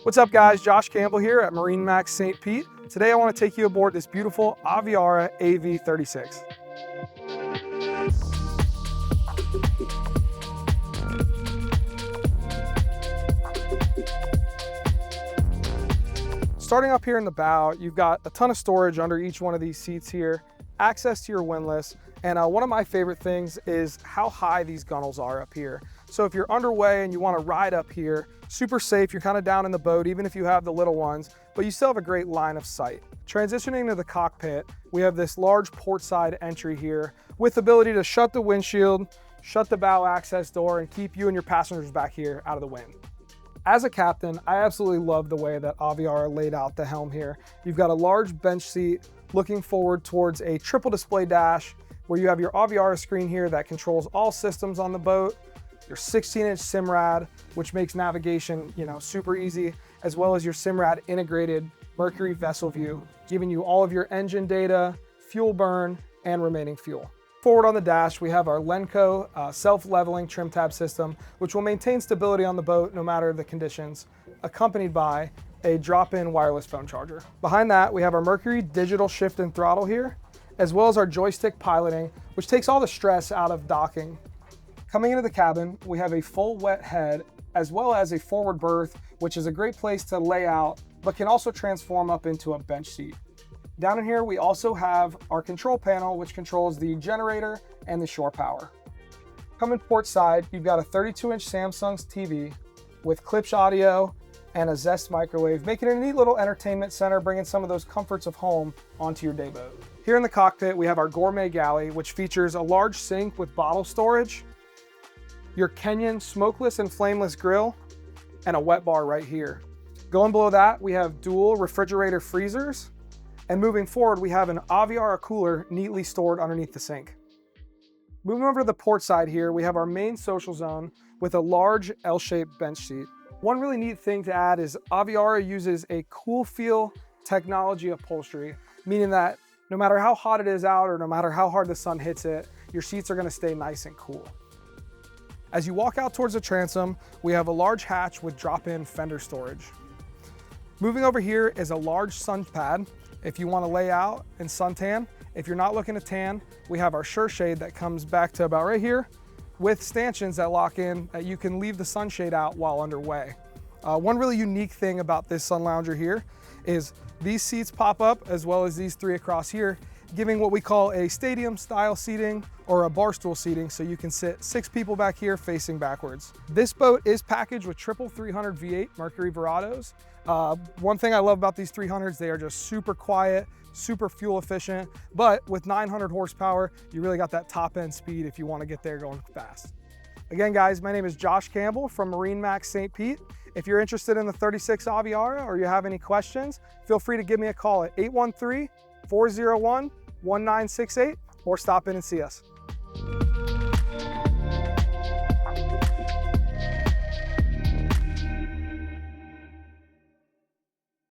What's up guys, Josh Campbell here at MarineMax St. Pete. Today I want to take you aboard this beautiful Aviara AV36. Starting up here in the bow, you've got a ton of storage under each one of these seats here, access to your windlass, and one of my favorite things is how high these gunnels are up here. So if you're underway and you want to ride up here, super safe, you're kind of down in the boat, even if you have the little ones, but you still have a great line of sight. Transitioning to the cockpit, we have this large port side entry here with the ability to shut the windshield, shut the bow access door, and keep you and your passengers back here out of the wind. As a captain, I absolutely love the way that Aviara laid out the helm here. You've got a large bench seat looking forward towards a triple display dash where you have your Aviara screen here that controls all systems on the boat, your 16-inch SIMRAD, which makes navigation, super easy, as well as your SIMRAD integrated Mercury vessel view, giving you all of your engine data, fuel burn, and remaining fuel. Forward on the dash, we have our Lenco self-leveling trim tab system, which will maintain stability on the boat no matter the conditions, accompanied by a drop-in wireless phone charger. Behind that, we have our Mercury digital shift and throttle here, as well as our joystick piloting, which takes all the stress out of docking. Coming into the cabin, we have a full wet head, as well as a forward berth, which is a great place to lay out, but can also transform up into a bench seat. Down in here, we also have our control panel, which controls the generator and the shore power. Coming port side, you've got a 32-inch Samsung's TV with Klipsch audio and a Zest microwave, making it a neat little entertainment center, bringing some of those comforts of home onto your day boat. Here in the cockpit, we have our gourmet galley, which features a large sink with bottle storage, your Kenyan smokeless and flameless grill, and a wet bar right here. Going below that, we have dual refrigerator freezers, and moving forward, we have an Aviara cooler neatly stored underneath the sink. Moving over to the port side here, we have our main social zone with a large L-shaped bench seat. One really neat thing to add is Aviara uses a cool feel technology upholstery, meaning that no matter how hot it is out or no matter how hard the sun hits it, your seats are going to stay nice and cool. As you walk out towards the transom, we have a large hatch with drop-in fender storage. Moving over here is a large sun pad if you want to lay out and suntan. If you're not looking to tan, we have our Shade that comes back to about right here with stanchions that lock in that you can leave the sunshade out while underway. One really unique thing about this sun lounger here is these seats pop up as well as these three across here, giving what we call a stadium style seating or a bar stool seating, so you can sit 6 people back here facing backwards. This boat is packaged with triple 300 V8 Mercury Verados. One thing I love about these 300s, they are just super quiet, super fuel efficient, but with 900 horsepower, you really got that top end speed if you want to get there going fast. Again guys, my name is Josh Campbell from MarineMax St. Pete. If you're interested in the 36 Aviara or you have any questions, feel free to give me a call at 813-401-1968 or stop in and see us.